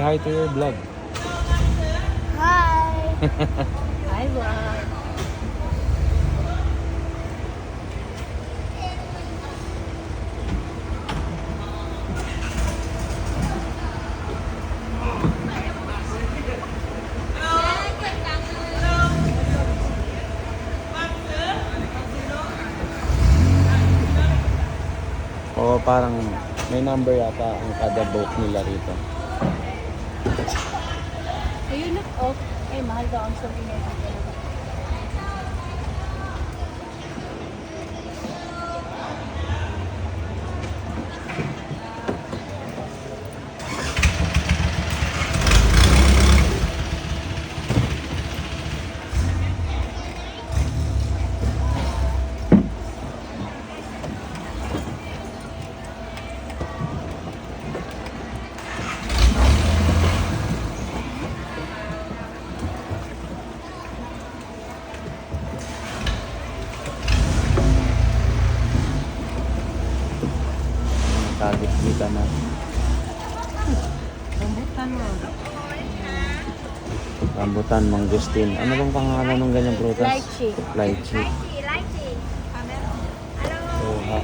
hi to your vlog. Hi. Hi, vlog. O parang may number yata ang kada boat nila rito. Ayun na. Oh, eh, mahal daw ang souvenir dito. Nakagit-kita na. Rambutan mo. Rambutan, mangustin. Ano bang pangalan ng ganyang prutas? Lychee. Lychee. Lychee. So, ha?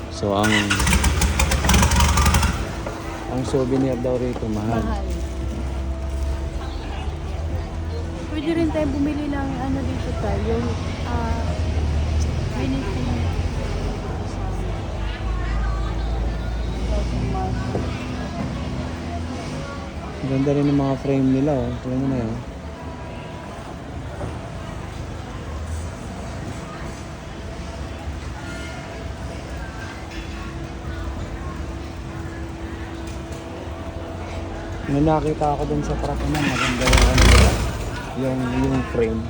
So, ang souvenir daw rito mahal. Mahal. Pwede rin tayo bumili ng ano dito tayo. Yung anything. Ganda rin ng mga frame nila, oh. Tingnan mo na yun. May nakita ako dun sa truck na maganda yung ano nila, yung frame.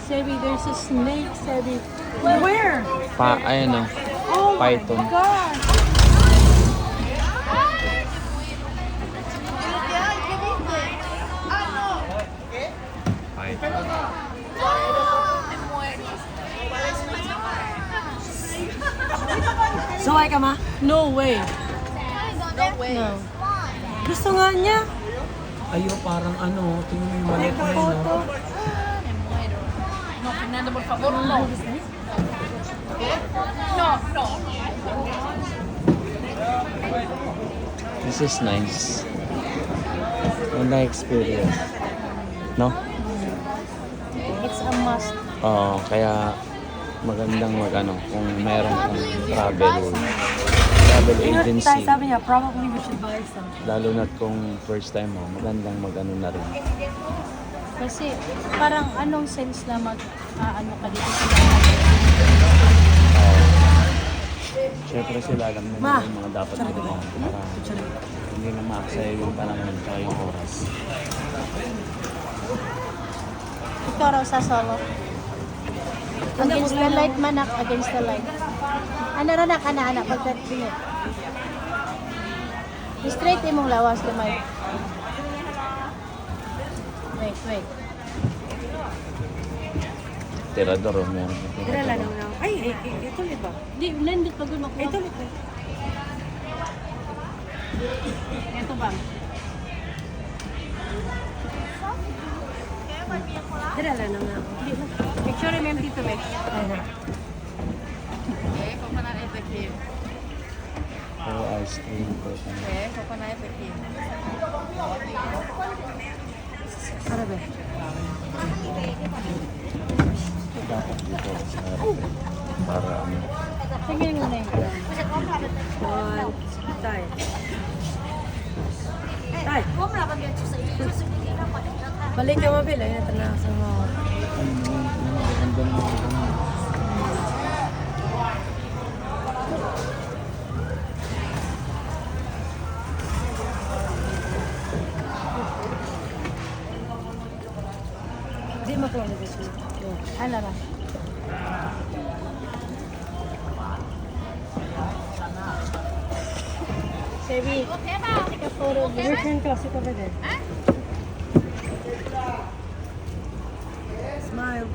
Sebi, there's a snake, Sebi. Where? Ayun, oh. Oh Python. my God! Saway ka ma? No way. No way. No. Gusto nga niya. Ayo, parang ano, tingnan mo yung maliit na yun, Photo. oh. No, Fernando, por favor, no. No, no. This is nice. Ganda experience. No? It's a must. Oo, kaya magandang mag-ano, kung meron kang travel agency. Tayo sabi niya, probably we should buy some. Lalo na kung first time mo, magandang mag-ano na rin. Kasi parang anong sense na ano ka dito sa Siyempre sila alam na nila yung mga dapat gawin para hindi na maaksaya yung panahon at yung oras. Ikaw raw sa solo. Against the light manak, against the light. Ano ranak, anak, pagtatingin. Straight imong lawas gamay. Wait. Tirador, meron. Dala lang na. Ay, ito ulit ba? Di, landit pag makuha. Ito ulit. Ito ba? Dala lang na. Picture mo yung dito, Meg. Okay, coconut efective. Oh, ice cream. Okay, coconut efective. Para ba? Dapat dito sa harap eh. Para ano. Sige mo na yun. One. Tay. Tay. Balik ka mabil. Ayun na tanong sa mga. Maganda na ano. Di mo kung nag-isip. Ano ba? Sebi, take a photo of this. Virgin Classic over there. Smile.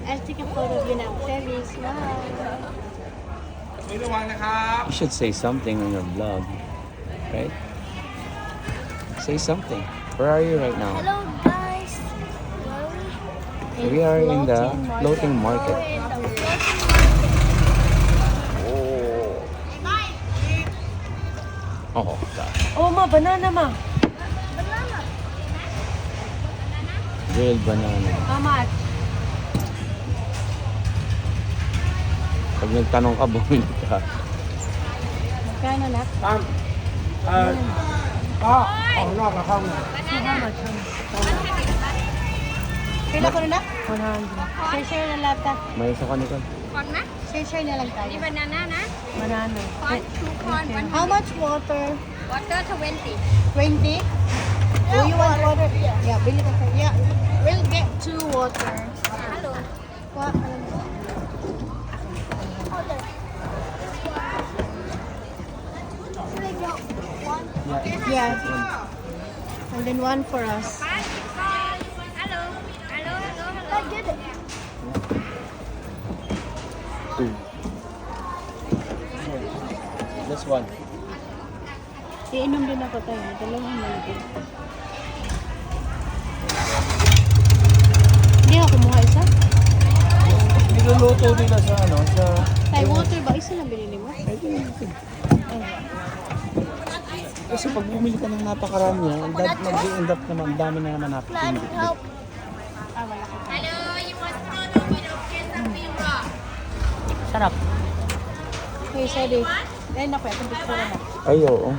I'll take a photo of you now. Sebi, smile. You should say something on your vlog, right? Say something. Where are you right now? Hello guys. We are in the floating market. We're in the Oh, gosh. Oh, ma, banana, ma. banana. Grilled banana. How much? Pag nagtanong ka, bumili ka. Magkano na? Pila ko na na? 100. Share na lang ta. May isa ka nito. Corn na? Share na lang tayo. Di banana na? Banana. Corn, 2 corn, 1 How much water? water 20. 20? Do you want water? Yeah, bili ka tayo. Yeah, we'll get 2 water. Hello. What? Alam mo? Yeah. And then 1 for us. Hello. Hello, hello, hello. Get it. Two. This one. Iinom din ako tayo. Dalawang malapit. Hindi ako kumuha isa? Niluluto nila sa ano, sa... Thai water ba? Isa lang binili mo? Kasi pag bumili ka ng napakarami yan, mag-end up naman, ang dami na naman napipindit. Ah, wala ka. Hello, you want to know the Sarap. Okay, sorry. Dahil na ko, itong picture na. Ay, oo.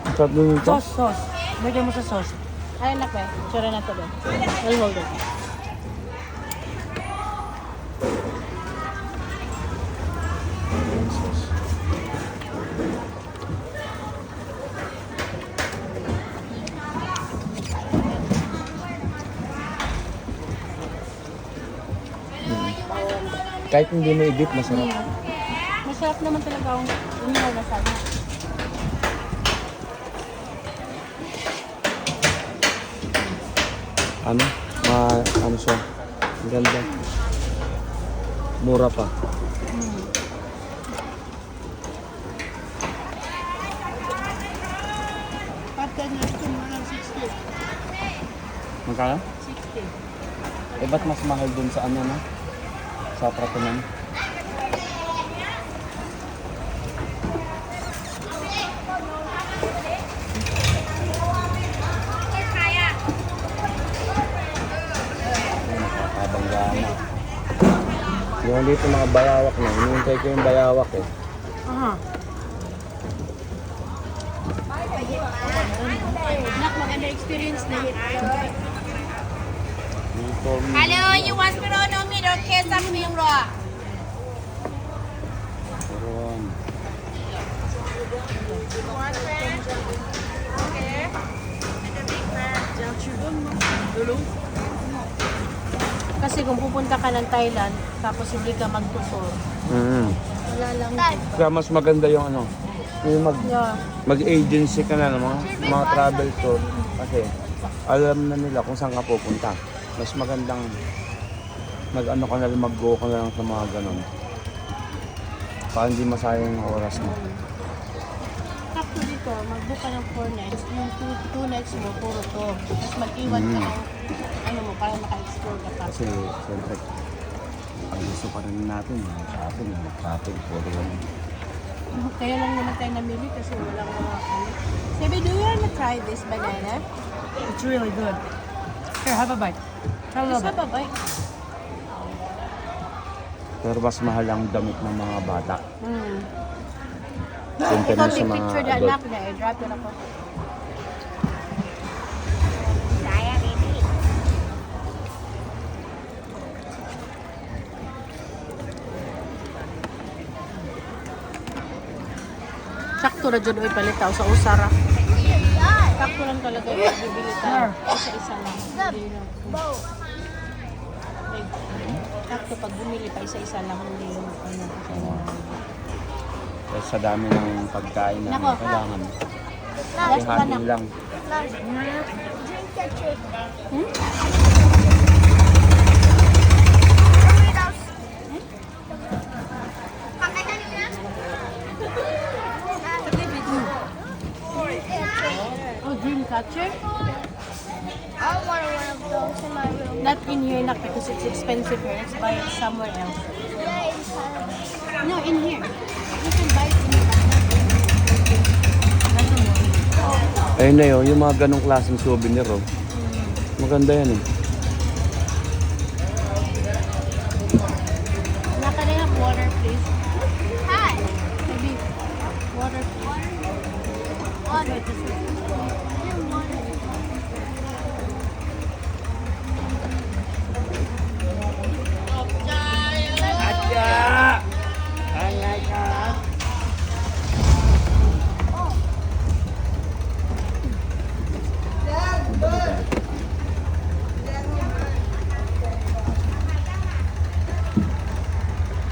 Ang sarap nun ito. Sauce. Lagyan mo sa sauce. Ayun na ko, picture na to doon. I'll hold it. Kahit hindi mo i-dip, masarap. Masarap naman talaga ang umihaw na sana. Ano? Ano siya? Ang ganda. Mura pa. Pagka na ito, mahal 60. Magkano? 60. Eh, ba't mas mahal dun sa ano na? Sa Pratunan? Nakakabangga na. Yung dito mga bayawak na. Hinihintay ko yung bayawak eh. Aha. Nak, maganda experience na yun. Dito, Hello, you want to know the middle case of Mingro? meron. Kasi kung pupunta ka ng Thailand, tapos hindi ka magtutor, wala lang. Kaya mas maganda yung ano, yung Yeah. mag-agency ka na ng mga travel tour. Kasi alam na nila kung saan ka pupunta. Mas magandang mag-ano ka na lang, mag-go ka na lang sa mga ganon. Para hindi masayang yung oras mo. After dito, mag-book ka ng 4 nights. Yung 2 nights mo, puro to. Tapos mag-iwan ka ng ano mo, para maka-explore ka pa. Kasi siyempre, ang gusto pa rin natin, mag-shopping, puro ganun. Kaya lang naman tayo namili kasi walang mga ano. Sabi, do you want to try this banana? It's really good. Here, have a bite. Have a Just little have a bite. Pero mas mahal ang damit ng mga bata. Ikaw Compare mo sa take mga picture na adult. anak na, i-drop yun ako. Saya ready. Sakto na dyan, palit ako sa usara. Sakto lang talaga yung bibili tayo. Isa-isa lang. Hindi na. Sakto dito pag bumili pa isa-isa lang hindi yung ano. Kasi sa dami ng pagkain na Nako. kailangan. Last pa Ihati na. lang. Drink ketchup. Pakai tadi na? Oh, dream catcher? I want one of those in my room. Not in here, not because it's expensive here. Let's buy it somewhere else. Yeah, inside. No, in here. You can buy it in the back. Nasa mo. Ayun na yun, yung mga ganong klaseng souvenir, oh. Maganda yan, eh. Now, can I have water, please? Hi. Maybe water, please. Water. This way.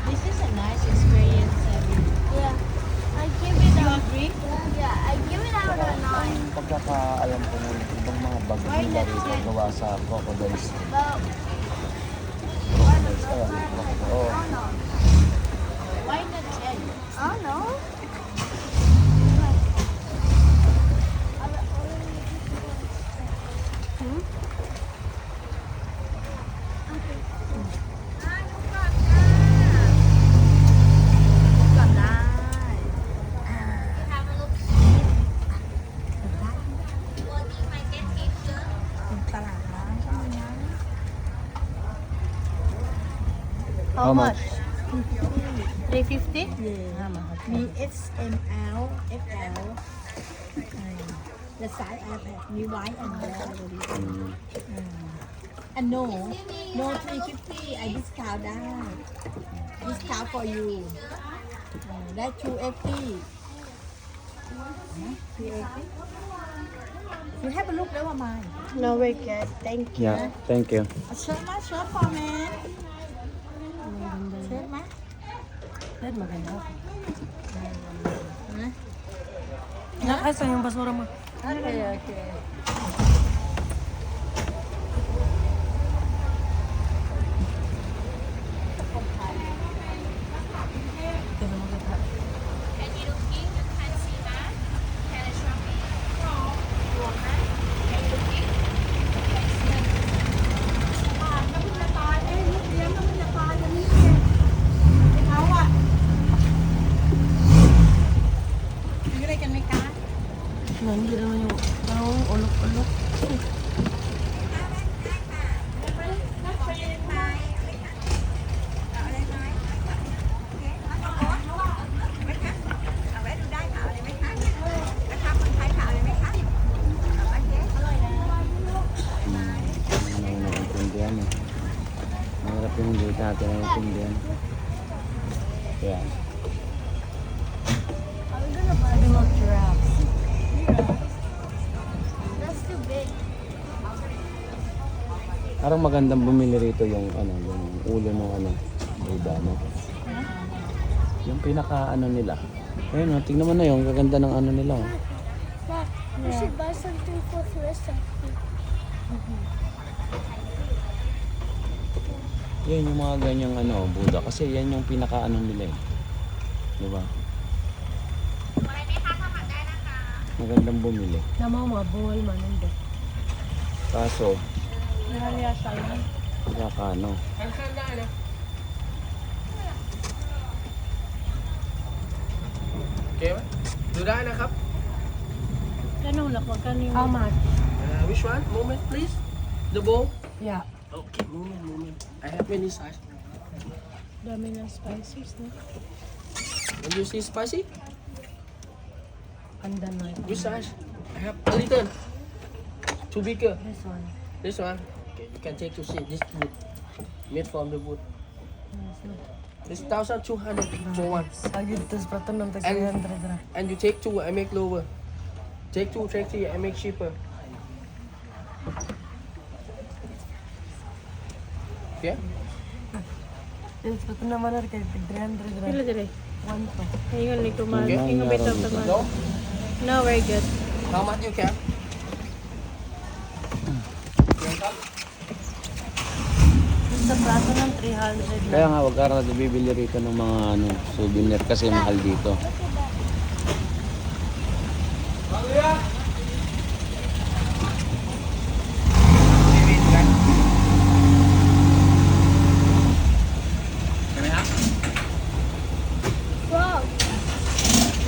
This is a nice experience. Yeah. I give it You a agree? yeah. I give it out a 9. Ang pagkakaalam ko ng ibang mga bag nila rito gawa sa crocodiles. But Crocodiles, kaya crocodile. Oh. Why not 10? I don't know. How much? 350? Me, it's ML, FL. The size I have me white and black already. And no 350. I discount that. Discount for you. That's 280. 380. You have a look there, mine. No, we're good. Thank you. Yeah, thank you. Shirt ma, shirt for man. Shirt ma. Dad, maganda. Nakasa yung basura mo. Okay, okay. And you looking? You can see that. Can I show me? Water. Can you looking? No, hindi naman yung parang ulok-ulok. Ano yung naintindihan, eh. Mahirap yung hindi natin naintindihan. Yan. Sabi mo, giraffes. That's too big. Parang magandang bumili rito yung ano, yung ulo ng ano, Buddha, no? Yung pinaka ano nila. Ayun, oh, tingnan mo na yung kaganda ng ano nila. Oh. Mom, we should buy something for Clarissa. Yan yung mga ganyang ano, Buddha. Kasi yan yung pinaka ano nila eh. Diba? Magandang bumili. Nama mga bungal man hindi. Kaso, Nahaliya siya lang. magkakano. Okay, Dudaan na kap. Ganun lang, wag ka niyo. How much? Which one? Moment, please. The bowl. Yeah. Okay, moment. I have many size. Dami ng spices, no? When you see spicy, Pandan na ito. which size? I have a little. Too bigger. This one. This one. Okay, you can take to see this wood. Made from the wood. This 1,200 for one. Ayun, tapos pato ng tag And- 300 na. And you take two, I make lower. Take two, take three, I make cheaper. Yeah? Ito naman na kay 300 Pila dire. 1 to. Ayun, like tumal. Okay. Ingo bitaw tumal. No? No, very good. How much you can? Sa prato ng 300 Kaya nga, wag ka na bibili rito ng mga ano, souvenir kasi mahal dito.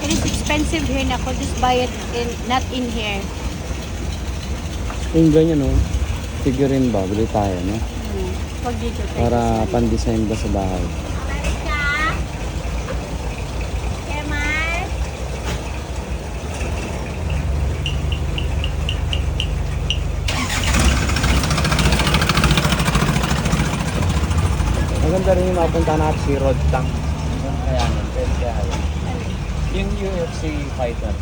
It is expensive here na. Just buy it in, not in here. Yung ganyan, no? Figurine ba? Bili tayo, no? Pag dito tayo. Para pan-design ba sa bahay. Maganda rin yung mapunta natin si Rod Tang. Yung kaya nun, pwede kaya yun. Yung UFC fighter.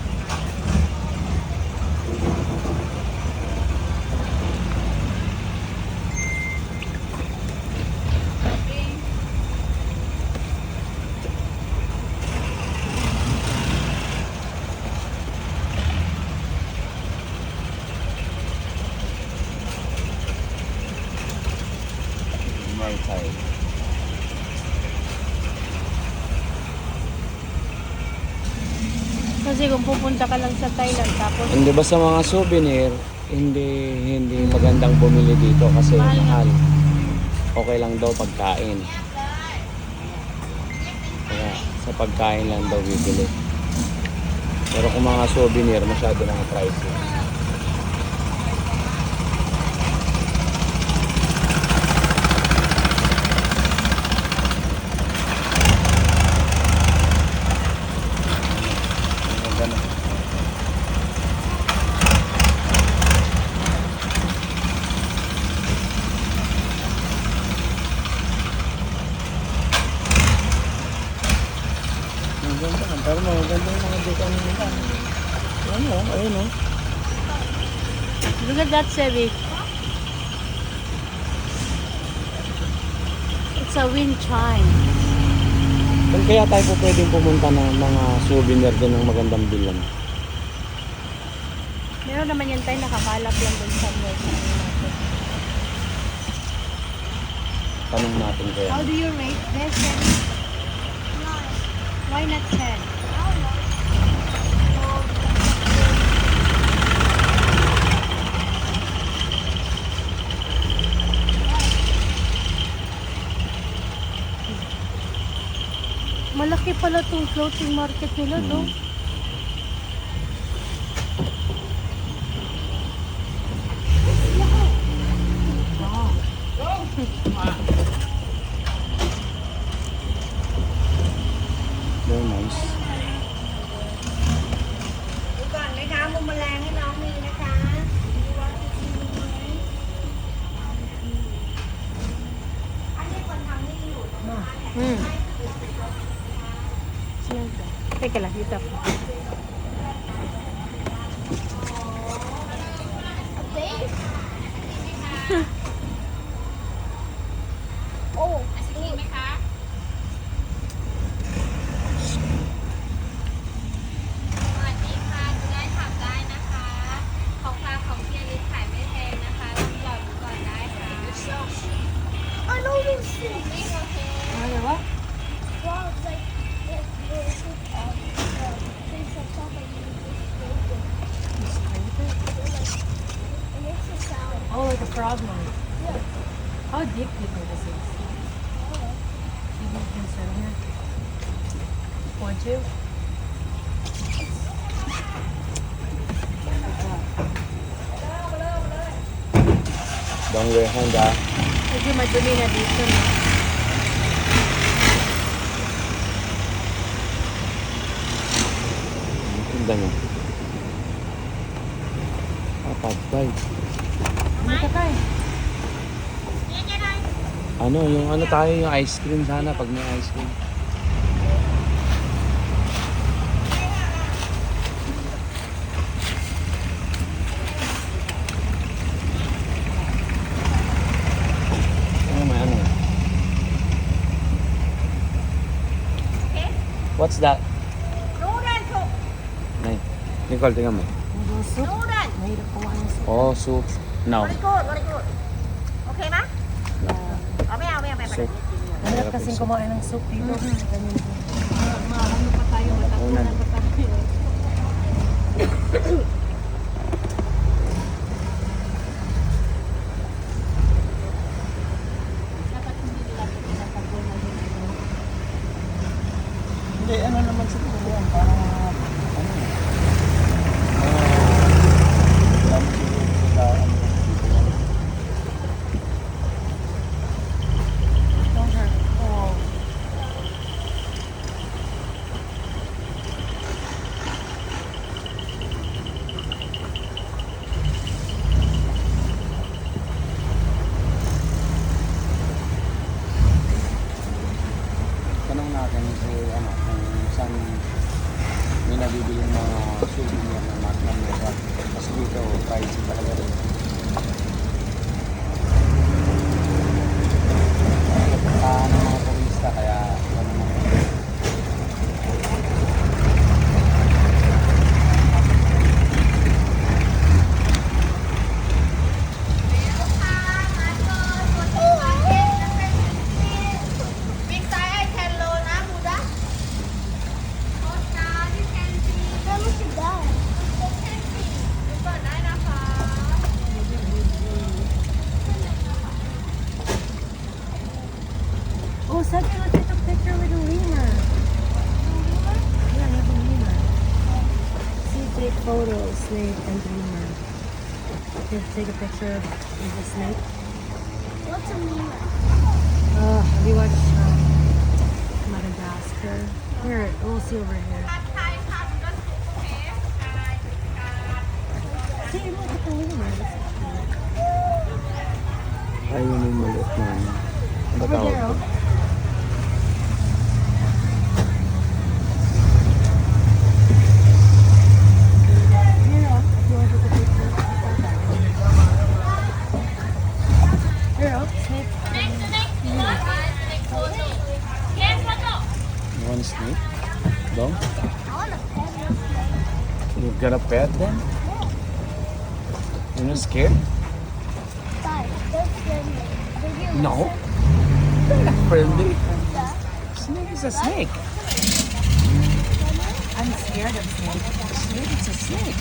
My side. Kasi kung pupunta ka lang sa Thailand tapos Hindi ba sa mga souvenir, hindi magandang bumili dito kasi Mahal nga. mahal. Okay lang daw pagkain. Kaya sa pagkain lang daw bibili. Pero kung mga souvenir, masyado nang pricey. Ang ganda. Ang ganda. Pero maganda yung mga design nila. Ano, ayun o. look at that, Sevi. It's a wind chime. Kung kaya tayo po pwedeng pumunta ng mga souvenir din ng magandang bilang. Meron naman yan tayo nakakalap lang dun somewhere. Tanong natin kaya. How do you rate this? Why not 10? Malaki pala itong floating market nila, no? Very nice. ก่อนนะคะมุมแมลงให้น้องมีนะคะ Hmm. Siyempre. Teka lang, dito ako. Asinไหมคะสวัสดีค่ะจะได้ถามได้นะคะ ของฝากของเพียริสขายไม่แพงนะคะต้องหยอดดูก่อนได้ค่ะไม่โอเค Ano ba? Oh, like a frog noise. How deep do you think this is? You can sit here. Want to? Don't wear hand ah. Medyo madumi na dito, no? Ang ganda niya. Pad thai. Ano ka tayo? Ano, yung ano tayo, yung ice cream sana pag may ice cream. Ano, may ano. What's that? Nay, Nicole, tingnan mo. Noodle soup. Mahirap kumain ng soup. Oh, soup. No. Soup. Mahirap kasing kumain ng soup dito. Ganyan po. Unan. Hindi, ano naman siguro yan, parang ano, alam mo siguro sa ano, Don't hurt. Oh. tanong natin si ano, kung saan may nabibili mga souvenir ng Magna Mesa. Kasi dito, pricey talaga rin. Ng mga turista, kaya ano naman. Big size I can loan na Buddha. Costa, this can be. Ito na naka. Oh, sabi nga take a picture with a lemur. Yeah, I have a lemur. See, take photos, snake and lemur. Take a picture of the snake. Have you watched Madagascar? Here, we'll see over here. See, look at the lemur. Ayun yung maliit na ano. Ano Over tawag there, ko? oh. Here, oh. If you want to take a picture. Here, oh. Snake. You want a snake? Dong? You got a pet then? You're not scared? No. They're not friendly. Snake is a snake. I'm scared of snakes. A snake is a snake.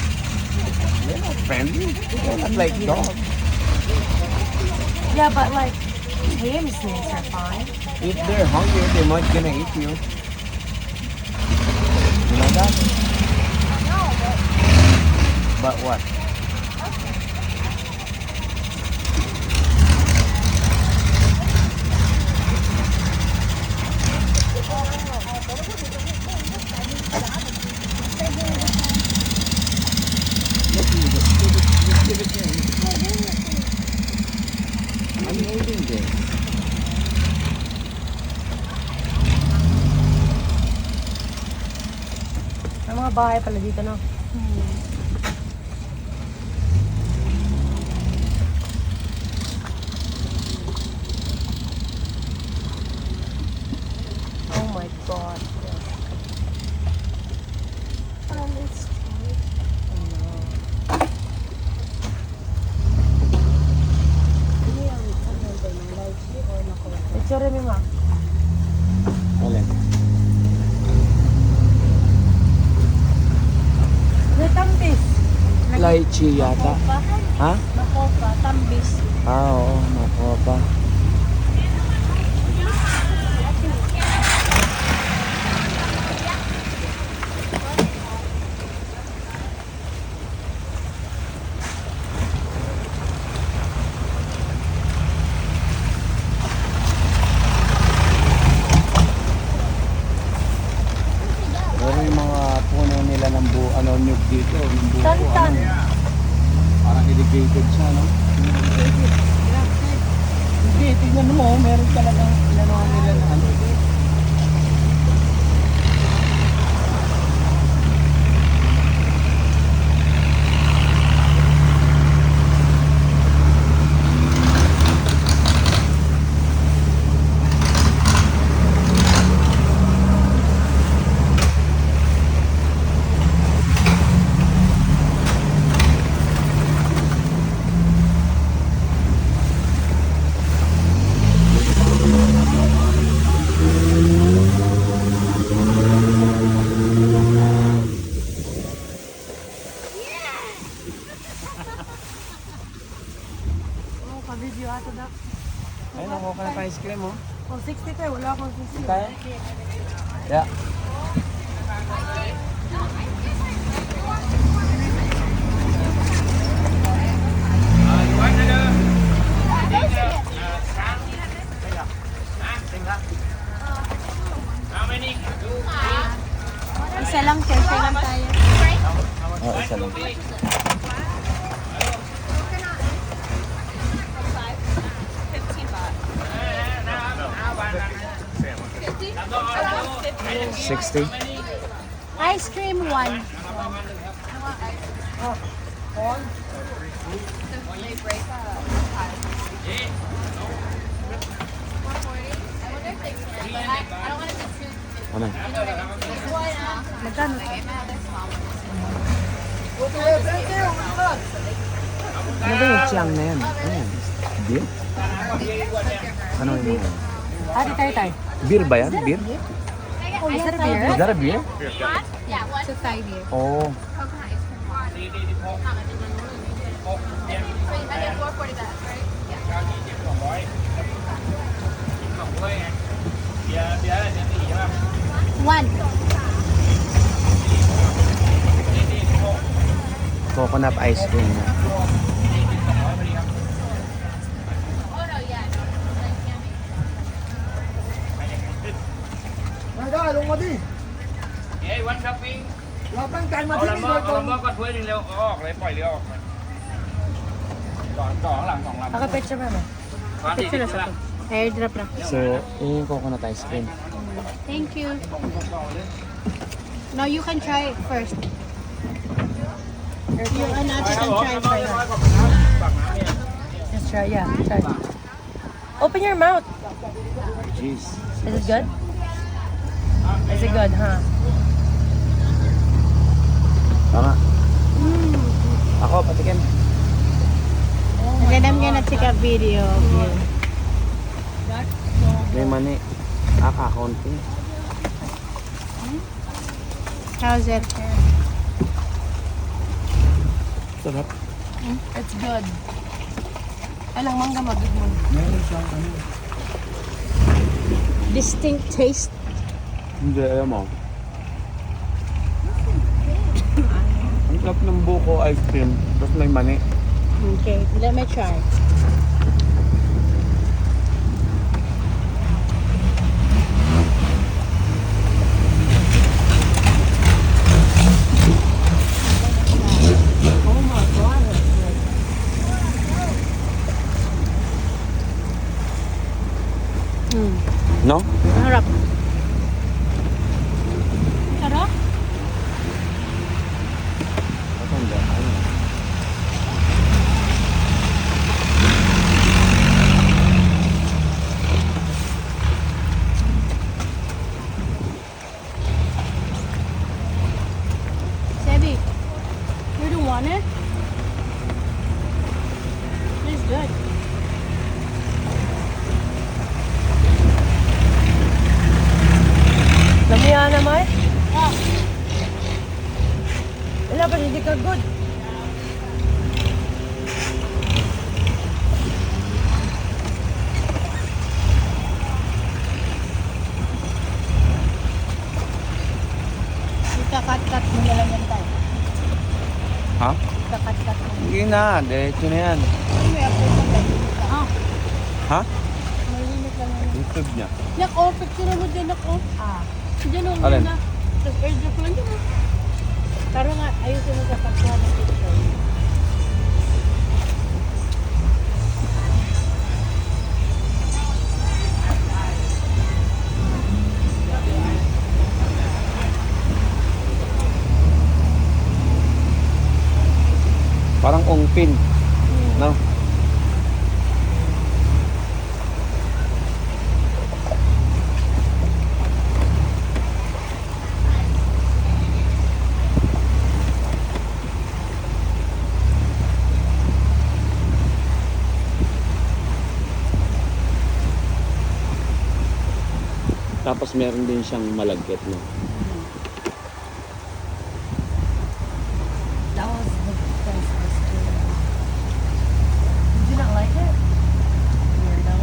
They're not friendly. They're not like dogs. Yeah, but like tame snakes are fine. If they're hungry, they might gonna eat you. You know that? But what? Look, you just give it to him. I'm holding this. May mga bahay pala dito, no? Oh my God. Picture mo, ma. Alin? May tambis. Lychee yata. Ha? Makopa, tambis. Oo, makopa. Pero yung mga puno nila ng nyug dito, ng buko, Tantan. parang irrigated siya, no? Hindi, tignan mo, meron talagang inano nila na ano. coconut ice cream, oh. Oh, 60 tayo. Wala akong 60. Kaya? Yeah. Isa lang, cafe lang tayo. Oh, isa lang. $60. Ice cream one. Ano? Magkano? Ano ba yung chiyang na yan? Ano yan? Beer? Ano yung mga? Ate, tayo. Beer ba yan? Beer? Oh, is that a beer? Is that a beer? Yeah, one. It's a Thai beer. Oh. Coconut ice cream. And then 440 that, right? One. Coconut ice cream. Oh no, yeah. Naka-picture ba mo? Picture na sa to. Airdrop na. So, yung coconut ice cream. Thank you. No, you can try it first. You and Ate can try first. Just try, yeah. Try. Open your mouth. Jeez. Is it good? Is it good, huh? Tama. Ako, patikin. And then I'm gonna take a video of you. May mani. Kakaunti. How's it? Sarap. It's good. Ay lang, mangga magig mo. Meron siyang ano. Distinct taste. Hindi, alam mo. Ang sarap ng buko ice cream. Tapos may mani. Okay, let me try. Oh my God. No? Harap. Harap? Sebi, you don't want it? It's good. Namiya naman? Ah, Wala pa, hindi ka good. ikakat-kat mo na lang yan tayo. Ha? Ikakat-kat mo. Hindi na. Diretso na yan. May upload na tayo. Ah, Ha? may limit lang yan. YouTube niya. Nak, picture mo dyan ako. Ah. Diyan o, Alin? na. Tapos airdrop lang dyan o. Pero nga, ayusin mo sa pagkuha ng picture. Parang ongpin. No? Tapos meron din siyang malagkit, no? That was the best ice cream. Did you not like it? Weirdo.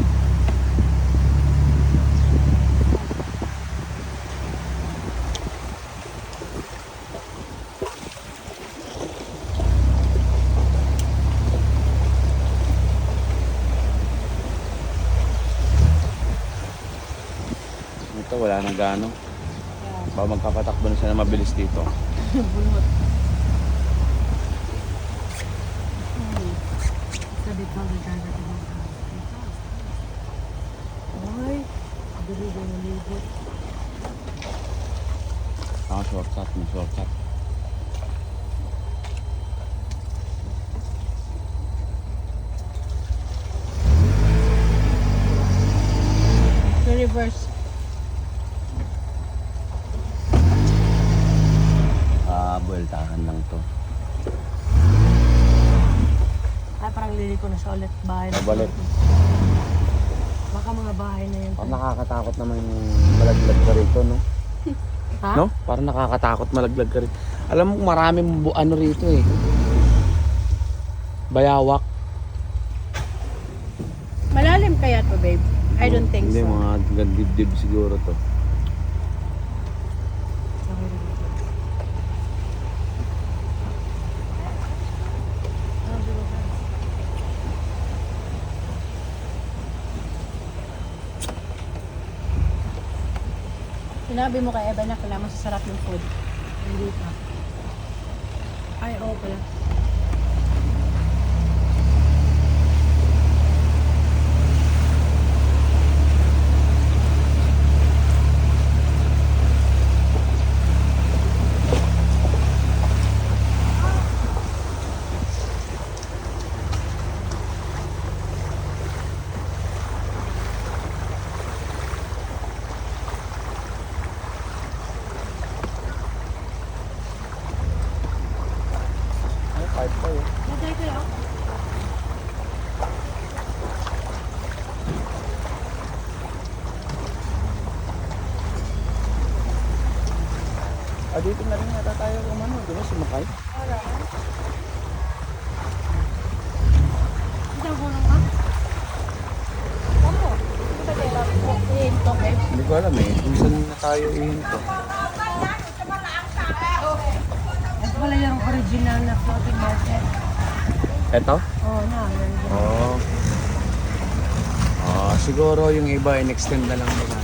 dito, wala nang gano. Baka magpapatakbo na siya na mabilis dito. So they told the driver to go. Ay, dali ba yung ligot? Shortcut na shortcut. The reverse. Bueltahan lang to. Ay, parang liliko na siya ulit. Bahay na. Balik. Baka mga bahay na yun. Parang nakakatakot naman yung malaglag ka rito, no? Ha? No? Parang nakakatakot malaglag ka rito. Alam mo, maraming ano rito eh. Bayawak. Malalim kaya to, babe? I don't think Hindi, so. mga dibdib siguro to. Sinabi mo kay Evan na kailangan masasarap yung food. Hindi pa. Ay, oo pala. Ano, kahit pa yun. Natay ko yun. Dito na rin yata tayo kumano. Doon sumakay. Ito ko lang ha? Ano? Ito, babe. Hindi ko alam eh. Kung saan na tayo ihinto. Ito pala yung original na floating market. Eto? Oo na. Oo. Siguro yung iba in-extend na lang nila.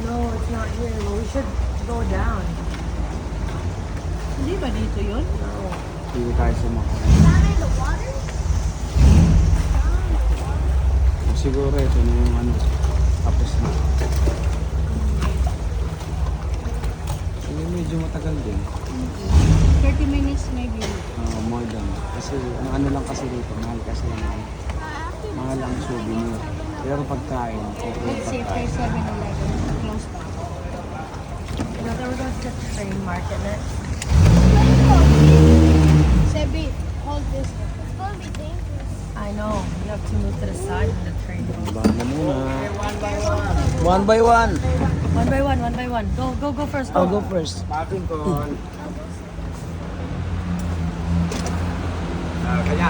No, it's not here. Well, we should go down. Hindi ba dito yun? No. Hindi tayo sumakay. Siguro ito na yung ano. Tapos na. Sige, medyo matagal din. 30 minutes maybe. More than. Kasi ang ano lang kasi dito, mahal kasi lang. Mahal ang souvenir. Pero pagkain, okay Let's see if pagkain. there's 7-Eleven close by. No, then we're going to the train market next. Sebi, hold this. I know. You have to move to the side of the train. Bahan na muna. One by one. One by one, one by one. Go first. I'll go first. Packing ko. Kaya,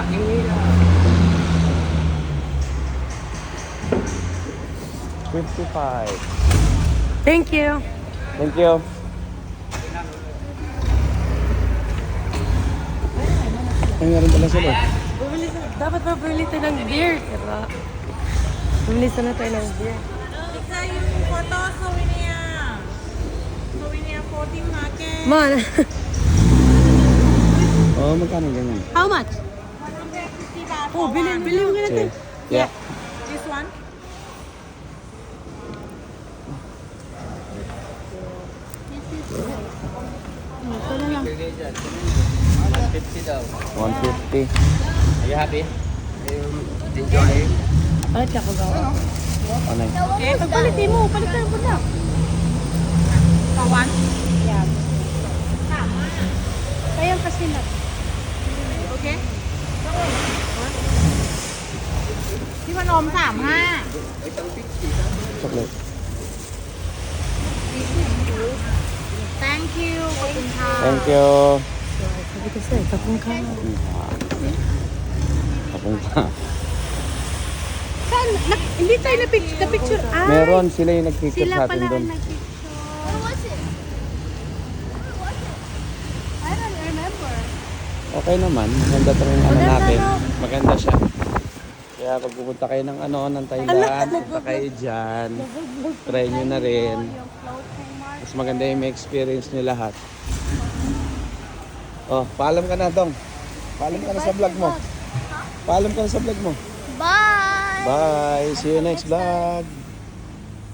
55. Thank you. Thank you. Ay, meron pala sila. Dapat mabili tayo ng beer, diba? Bumili sana tayo ng beer. Man, Oh, magkano ganyan? How much? oh, bili mo natin. Yeah. This one? Ito na lang. 50 daw. 150. Are you happy? Enjoy? Palit ka ko gawa. Ano yun? Eh, pagpalitin mo. Palitan mo na. Pawan? Yeah. Kaya kasi na. Okay. พี่พนม35 Chocolate. thank you ขอบคุณค่ะ Thank you. Sabi kasi, kapong ka. Papunta. Saan? Hindi tayo na-picture. Ay, Meron sila yung nag-picture sila sa atin pala doon. ang nag-picture. I don't remember. Okay naman. Maganda tong ano natin. Maganda siya. Kaya pag pupunta kayo ng ano, ng Thailand, punta kayo dyan. Try nyo na rin. Mas maganda yung may experience nyo lahat. Oh, paalam ka na, Dong. Paalam ka na sa vlog mo. Paalam ka na sa vlog mo. Bye! Bye! See you next vlog!